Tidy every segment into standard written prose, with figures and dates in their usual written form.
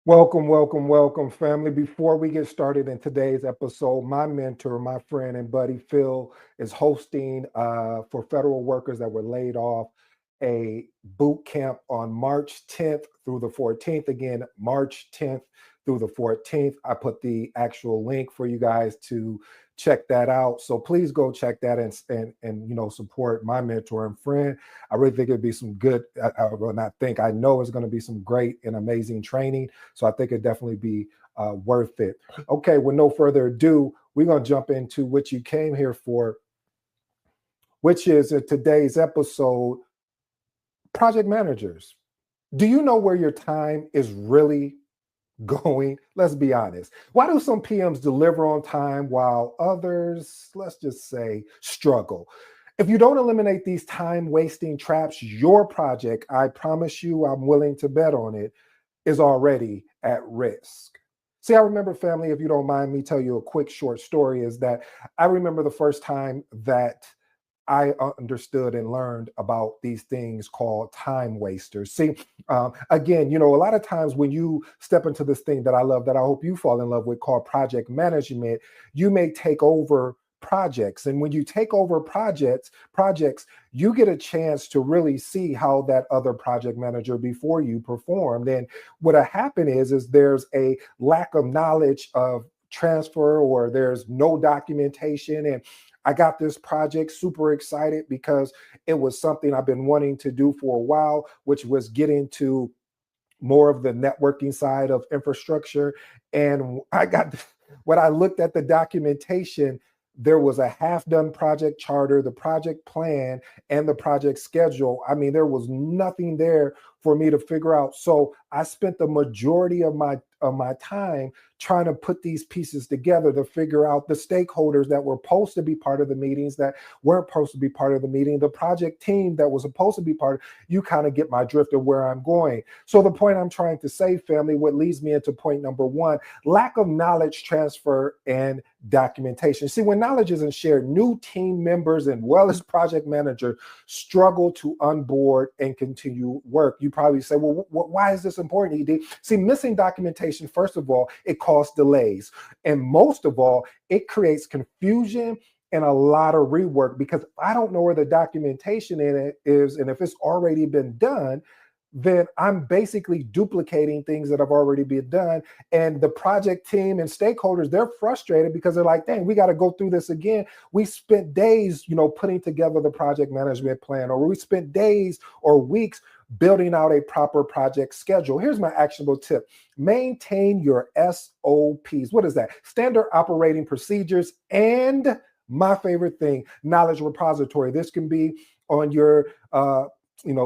Welcome, family. Before we get started in today's episode, my mentor, my friend, and buddy Phil is hosting for federal workers that were laid off a boot camp on March 10th through the 14th. Again, March 10th through the 14th. I put the actual link for you guys to check that out. So please go check that and support my mentor and friend. I really think it'd be some good. I will not think. I know it's going to be some great and amazing training. So I think it'd definitely be worth it. Okay, with no further ado, we're going to jump into what you came here for, which is today's episode, project managers. Do you know where your time is really going? Let's be honest. Why do some PMs deliver on time while others, let's just say, struggle? If you don't eliminate these time-wasting traps, your project, I promise you, I'm willing to bet on it, is already at risk. See, I remember, family, if you don't mind me tell you a quick short story, is that I remember the first time that I understood and learned about these things called time wasters. See, again, a lot of times when you step into this thing that I love, that I hope you fall in love with, called project management, you may take over projects. And when you take over projects, you get a chance to really see how that other project manager before you performed. And what'll happen is there's a lack of knowledge of transfer, or there's no documentation. And I got this project super excited because it was something I've been wanting to do for a while, which was get into more of the networking side of infrastructure. And when I looked at the documentation, there was a half-done project charter, the project plan, and the project schedule. I mean, there was nothing there for me to figure out. So I spent the majority of my time trying to put these pieces together to figure out the stakeholders that were supposed to be part of the meetings that weren't supposed to be part of the meeting, the project team that was supposed to be part of. You kind of get my drift of where I'm going. So the point I'm trying to say, family, what leads me into point number one: lack of knowledge transfer and documentation. See, when knowledge isn't shared, new team members and well as project manager struggle to onboard and continue work. You probably say, well, why is this important, ED? See, missing documentation, first of all, it causes delays. And most of all, it creates confusion and a lot of rework, because if I don't know where the documentation in it is, and if it's already been done, then I'm basically duplicating things that have already been done. And the project team and stakeholders, they're frustrated because they're like, dang, we got to go through this again. We spent days, putting together the project management plan, or we spent days or weeks building out a proper project schedule. Here's my actionable tip: maintain your SOPs. What is that? Standard operating procedures. And my favorite thing, knowledge repository. This can be on your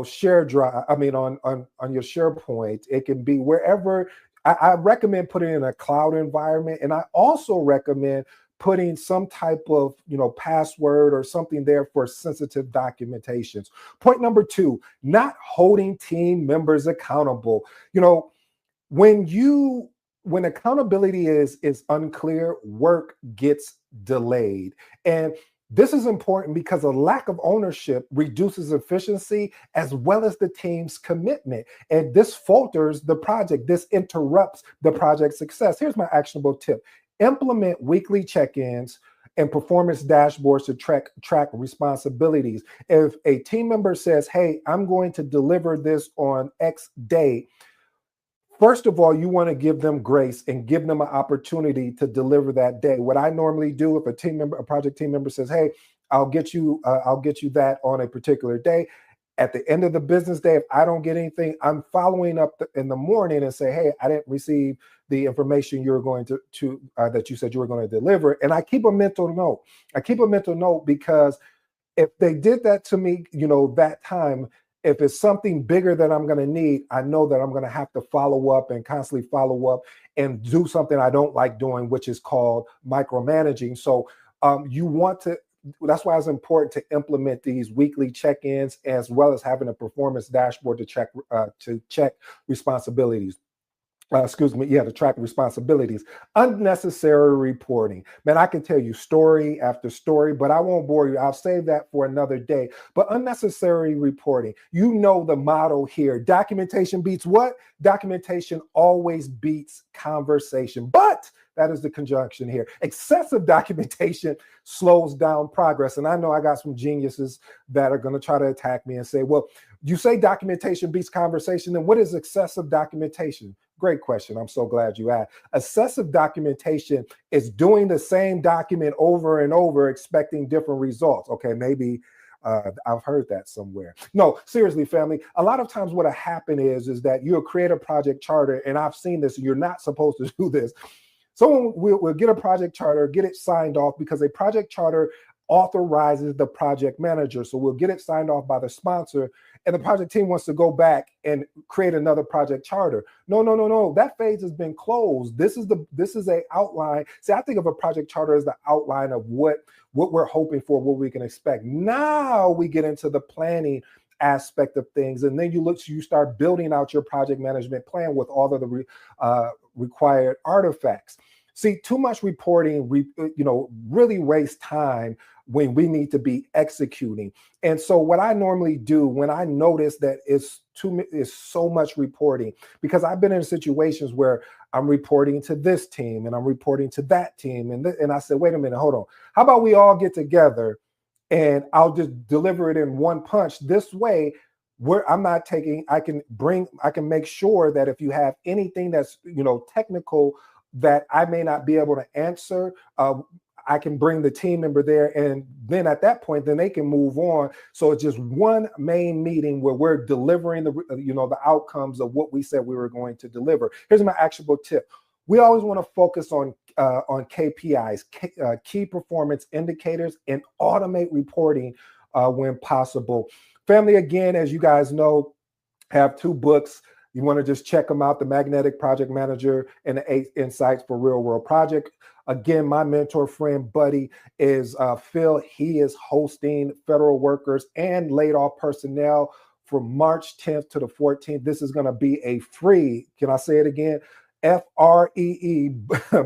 share drive. I mean, on your SharePoint. It can be wherever. I recommend putting it in a cloud environment, and I also recommend putting some type of password or something there for sensitive documentations. Point number two: not holding team members accountable. When accountability is unclear, work gets delayed. And this is important because a lack of ownership reduces efficiency as well as the team's commitment. And this falters the project. This interrupts the project success. Here's my actionable tip: implement weekly check-ins and performance dashboards to track responsibilities. If a team member says, hey, I'm going to deliver this on X day, first of all, you want to give them grace and give them an opportunity to deliver that day. What I normally do, if a project team member says, hey, I'll get you that on a particular day, at the end of the business day, if I don't get anything, I'm following up in the morning and say, hey, I didn't receive the information you were going to that you said you were going to deliver. And I keep a mental note. Because if they did that to me, that time, if it's something bigger that I'm going to need, I know that I'm going to have to follow up and constantly follow up and do something I don't like doing, which is called micromanaging. So that's why it's important to implement these weekly check-ins, as well as having a performance dashboard to check responsibilities. to track responsibilities. Unnecessary reporting. Man, I can tell you story after story, but I won't bore you. I'll save that for another day. But unnecessary reporting. You know the motto here. Documentation beats what? Documentation always beats conversation. But that is the conjunction here. Excessive documentation slows down progress. And I know I got some geniuses that are going to try to attack me and say, well, you say documentation beats conversation, then what is excessive documentation? Great question. I'm so glad you asked. Excessive documentation is doing the same document over and over, expecting different results. Okay, maybe I've heard that somewhere. No, seriously, family. A lot of times what will happen is that you'll create a project charter, and I've seen this, and you're not supposed to do this. Someone will get a project charter, get it signed off, because a project charter authorizes the project manager. So we'll get it signed off by the sponsor, and the project team wants to go back and create another project charter. No. That phase has been closed. This is a outline. See, I think of a project charter as the outline of what we're hoping for, what we can expect. Now we get into the planning aspect of things, and then you start building out your project management plan with all of the required artifacts. See, too much reporting, really wastes time when we need to be executing. And so what I normally do when I notice that it's so much reporting, because I've been in situations where I'm reporting to this team and I'm reporting to that team. And I said, wait a minute, hold on. How about we all get together and I'll just deliver it in one punch? This way, I can make sure that if you have anything that's, technical that I may not be able to answer, I can bring the team member there, and then at that point, then they can move on. So it's just one main meeting where we're delivering the outcomes of what we said we were going to deliver. Here's my actionable tip. We always want to focus on KPIs, key performance indicators, and automate reporting when possible. Family, again, as you guys know, have 2 books. You want to just check them out: The Magnetic Project Manager and the 8 Insights for Real World Project. Again, my mentor, friend, buddy is Phil. He is hosting federal workers and laid off personnel from March 10th to the 14th. This is going to be a free, can I say it again? FREE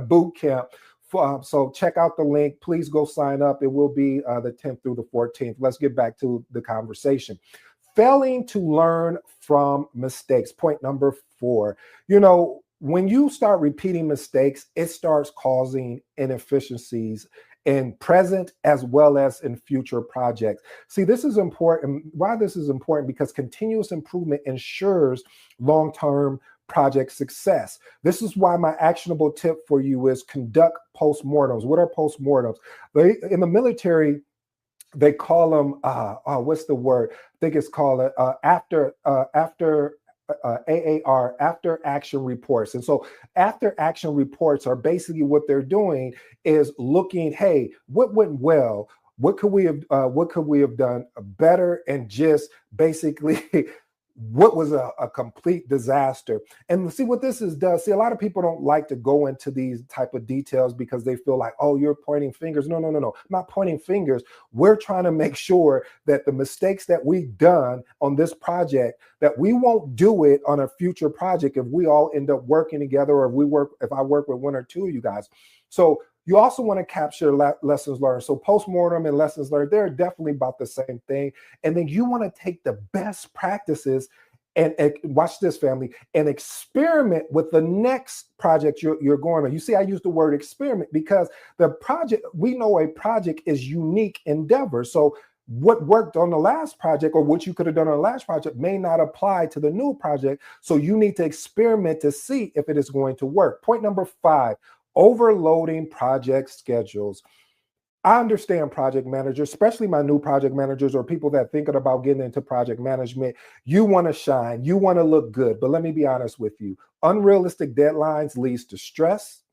boot camp. So check out the link. Please go sign up. It will be the 10th through the 14th. Let's get back to the conversation. Failing to learn from mistakes. Point number 4. When you start repeating mistakes, it starts causing inefficiencies in present as well as in future projects. See, this is important. Why this is important? Because continuous improvement ensures long-term project success. This is why my actionable tip for you is conduct postmortems. What are postmortems? In the military, they call them, what's the word? I think it's called after AAR, after action reports. And so after action reports are basically what they're doing is looking, hey, what went well? What could we have done better? And just basically what was a complete disaster. And see what this does. See, a lot of people don't like to go into these type of details because they feel like, oh, you're pointing fingers. No. I'm not pointing fingers. We're trying to make sure that the mistakes that we've done on this project, that we won't do it on a future project if we all end up working together, or if I work with 1 or 2 of you guys. So you also want to capture lessons learned. So postmortem and lessons learned, they're definitely about the same thing. And then you want to take the best practices and watch this, family, and experiment with the next project you're going on. You see, I use the word experiment because we know a project is unique endeavor. So what worked on the last project, or what you could have done on the last project, may not apply to the new project. So you need to experiment to see if it is going to work. Point number 5. Overloading project schedules. I understand project managers, especially my new project managers or people that thinking about getting into project management. You want to shine, you want to look good. But let me be honest with you. Unrealistic deadlines leads to stress,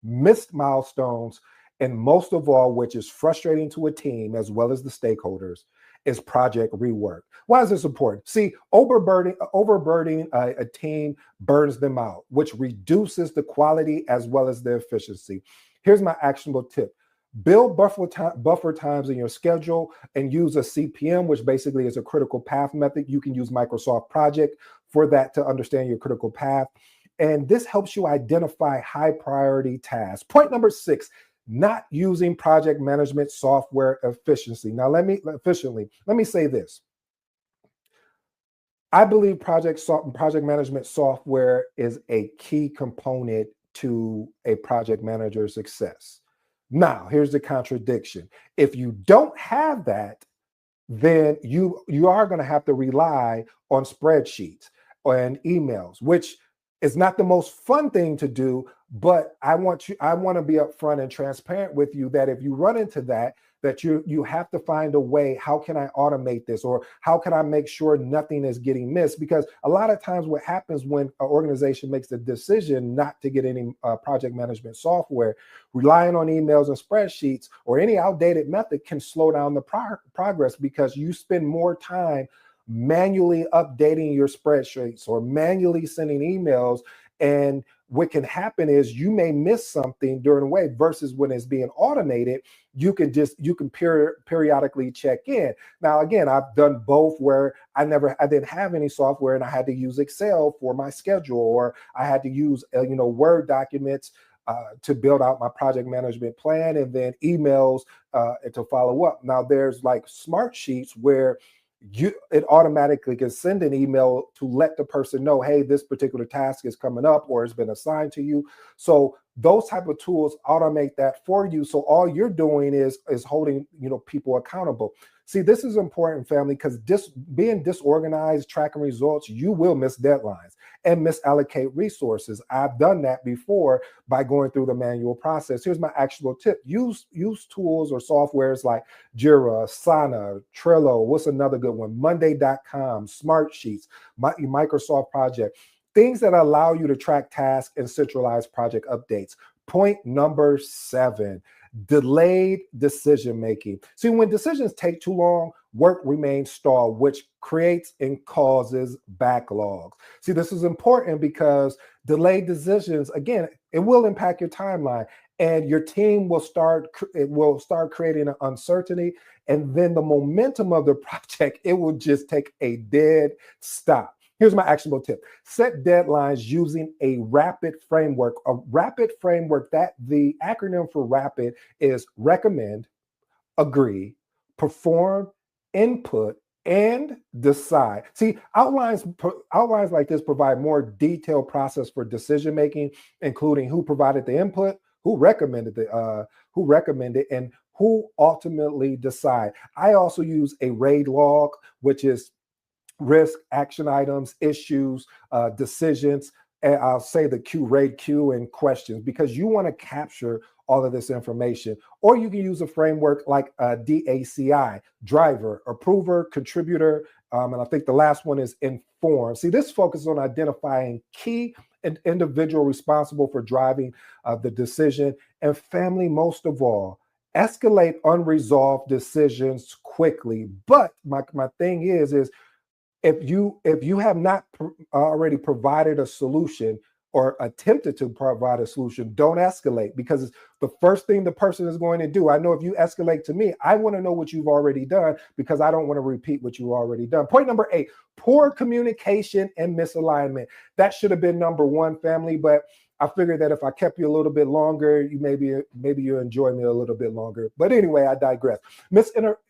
missed milestones, and most of all, which is frustrating to a team as well as the stakeholders, is project rework. Why is this important? See, overburdening a team burns them out, which reduces the quality as well as the efficiency. Here's my actionable tip. Build buffer times in your schedule and use a CPM, which basically is a critical path method. You can use Microsoft Project for that to understand your critical path. And this helps you identify high priority tasks. Point number 6, not using project management software efficiently. Now, let me say this. I believe project management software is a key component to a project manager's success. Now, here's the contradiction. If you don't have that, then you are going to have to rely on spreadsheets and emails, which is not the most fun thing to do. But I want to be upfront and transparent with you that if you run into that you have to find a way, how can I automate this, or how can I make sure nothing is getting missed? Because a lot of times what happens when an organization makes the decision not to get any project management software, relying on emails and spreadsheets or any outdated method can slow down the progress, because you spend more time manually updating your spreadsheets or manually sending emails. And what can happen is you may miss something during the way, versus when it's being automated, you can periodically check in. Now, again, I've done both, where I didn't have any software and I had to use Excel for my schedule, or I had to use Word documents to build out my project management plan, and then emails to follow up. Now, there's like smart sheets where it automatically can send an email to let the person know, hey, this particular task is coming up or has been assigned to you. So those type of tools automate that for you. So all you're doing is holding people accountable. See, this is important, family, because being disorganized, tracking results, you will miss deadlines and misallocate resources. I've done that before by going through the manual process. Here's my actual tip. Use tools or softwares like Jira, Asana, Trello. What's another good one? Monday.com, Smartsheets, Microsoft Project. Things that allow you to track tasks and centralize project updates. Point number 7, delayed decision-making. See, when decisions take too long, work remains stalled, which creates and causes backlogs. See, this is important because delayed decisions, again, it will impact your timeline, and your team will start creating an uncertainty, and then the momentum of the project, it will just take a dead stop. Here's my actionable tip. Set deadlines using a RAPID framework. A RAPID framework, that the acronym for RAPID is recommend, agree, perform, input, and decide. See, outlines like this provide more detailed process for decision making, including who provided the input, who recommended, and who ultimately decide. I also use a RAID log, which is risk, action items, issues, decisions, and I'll say the RAID queue and questions, because you want to capture all of this information. Or you can use a framework like DACI, driver, approver, contributor, and I think the last one is inform. See, this focuses on identifying key and individual responsible for driving the decision. And family, most of all, escalate unresolved decisions quickly. But my thing is if you have not already provided a solution or attempted to provide a solution, don't escalate, because it's the first thing the person is going to do. I know if you escalate to me, I want to know what you've already done, because I don't want to repeat what you've already done. Point number 8, poor communication and misalignment. That should have been number 1, family, but I figured that if I kept you a little bit longer, maybe you enjoy me a little bit longer. But anyway, I digress.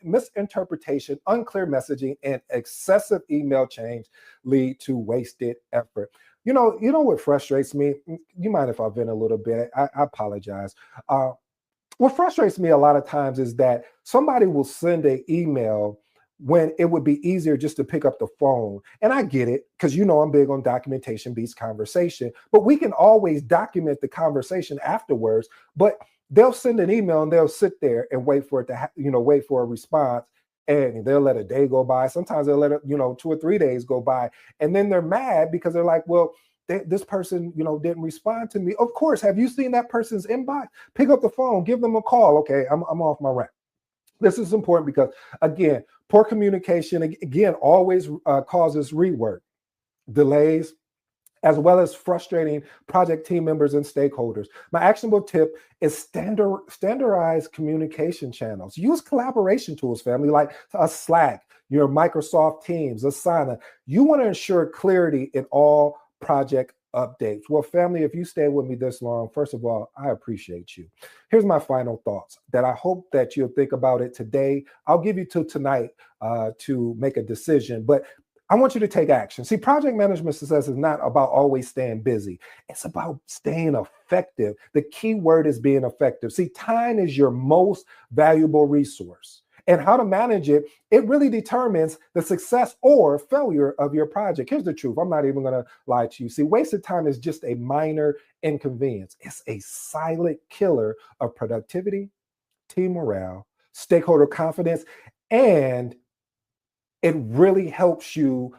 Misinterpretation, unclear messaging, and excessive email change lead to wasted effort. You know what frustrates me? You mind if I vent a little bit? I apologize. What frustrates me a lot of times is that somebody will send an email when it would be easier just to pick up the phone. And I get it, because I'm big on documentation beats conversation, but we can always document the conversation afterwards. But they'll send an email and they'll sit there and wait for it to wait for a response, and they'll let a day go by. Sometimes they'll let it 2 or 3 days go by, and then they're mad because they're like, well, this person didn't respond to me. Of course, have you seen that person's inbox? Pick up the phone, give them a call. Okay, I'm off my rant. This is important because, again, poor communication, again, always causes rework, delays, as well as frustrating project team members and stakeholders. My actionable tip is standardize communication channels. Use collaboration tools, family, like Slack, your Microsoft Teams, Asana. You want to ensure clarity in all project updates. Well, family, if you stay with me this long, first of all, I appreciate you. Here's my final thoughts that I hope that you'll think about it today. I'll give you till tonight to make a decision, but I want you to take action. See, project management success is not about always staying busy. It's about staying effective. The key word is being effective. See, time is your most valuable resource. And how to manage it, it really determines the success or failure of your project. Here's the truth. I'm not even going to lie to you. See, wasted time is just a minor inconvenience. It's a silent killer of productivity, team morale, stakeholder confidence, and it really helps you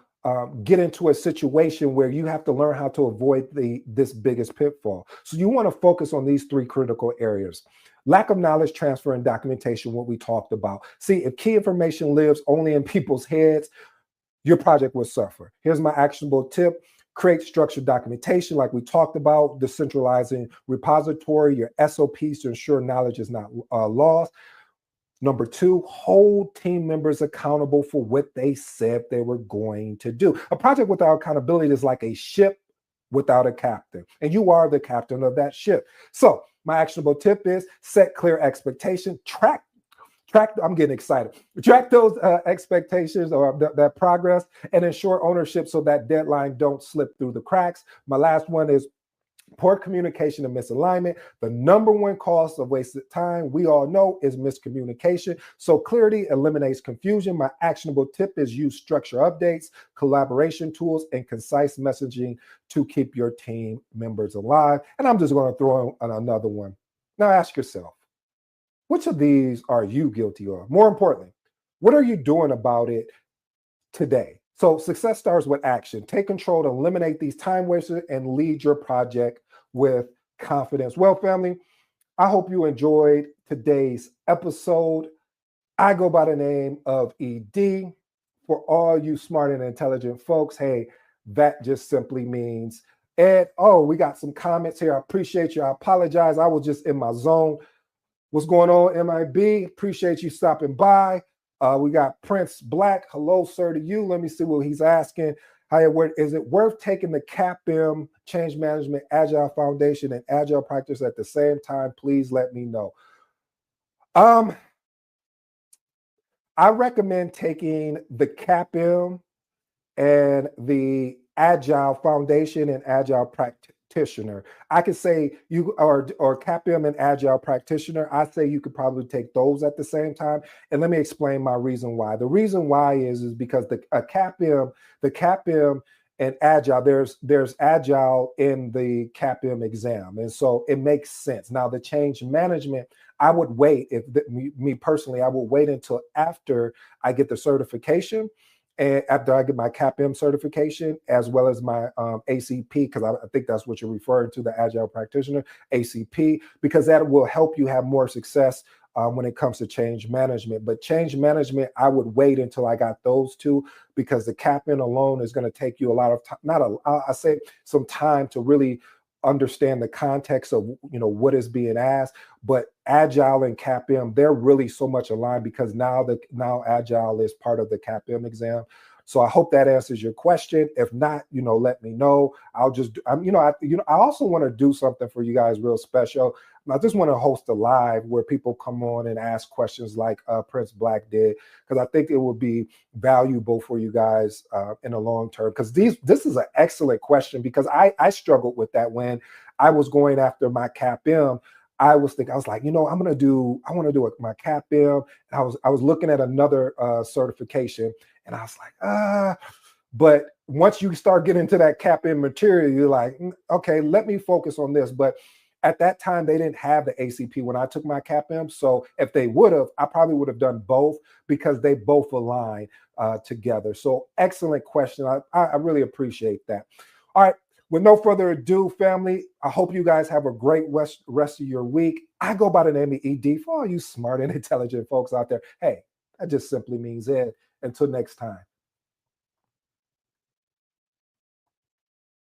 get into a situation where you have to learn how to avoid this biggest pitfall. So you want to focus on these three critical areas. Lack of knowledge transfer and documentation, what we talked about. See, if key information lives only in people's heads, your project will suffer. Here's my actionable tip. Create structured documentation like we talked about, decentralizing repository, your SOPs to ensure knowledge is not lost. Number two, hold team members accountable for what they said they were going to do. A project without accountability is like a ship without a captain, and you are the captain of that ship. So my actionable tip is set clear expectation, track, I'm getting excited. Track those expectations or that progress and ensure ownership so that deadline don't slip through the cracks. My last one is poor communication and misalignment. The number one cause of wasted time, we all know, is miscommunication. So clarity eliminates confusion. My actionable tip is use structure updates, collaboration tools, and concise messaging to keep your team members alive. And I'm just going to throw in another one. Now ask yourself, which of these are you guilty of? More importantly, what are you doing about it today? So success starts with action. Take control to eliminate these time wasters and lead your project with confidence. Well, family, I hope you enjoyed today's episode. I go by the name of ED. For all you smart and intelligent folks, hey, that just simply means Ed. Oh, we got some comments here. I appreciate you. I apologize. I was just in my zone. What's going on, MIB? Appreciate you stopping by. We got Prince Black. Hello, sir, to you. Let me see what he's asking. Is it worth taking the CAPM, Change Management, Agile Foundation, and Agile practice at the same time? Please let me know. I recommend taking the CAPM and the Agile Foundation and Agile Practitioner. I could say you or CAPM and Agile Practitioner. I say you could probably take those at the same time. And let me explain my reason why. The reason why is because the CAPM and Agile, there's Agile in the CAPM exam, and so it makes sense. Now the change management, I would wait. Me personally, I would wait until after I get the certification. And after I get my CAPM certification, as well as my ACP, because I think that's what you're referring to, the Agile Practitioner, ACP, because that will help you have more success when it comes to change management. But change management, I would wait until I got those two, because the CAPM alone is going to take you a lot of time, I say some time to really understand the context of what is being asked. But Agile and CAPM, they're really so much aligned, because now Agile is part of the CAPM exam. So I hope that answers your question. If not, let me know. I also want to do something for you guys real special. I just want to host a live where people come on and ask questions like Prince Black did, because I think it will be valuable for you guys in the long term. Because this is an excellent question, because I struggled with that when I was going after my CAPM. I was like, I want to do my CAPM. And I was looking at another certification, and I was like, but once you start getting into that CAPM material, you're like, okay, let me focus on this. But at that time, they didn't have the ACP when I took my CAPM. So if they would have, I probably would have done both, because they both align together. So excellent question. I really appreciate that. All right. With no further ado, family, I hope you guys have a great rest of your week. I go by the name of ED. For all you smart and intelligent folks out there, hey, that just simply means Ed. Until next time.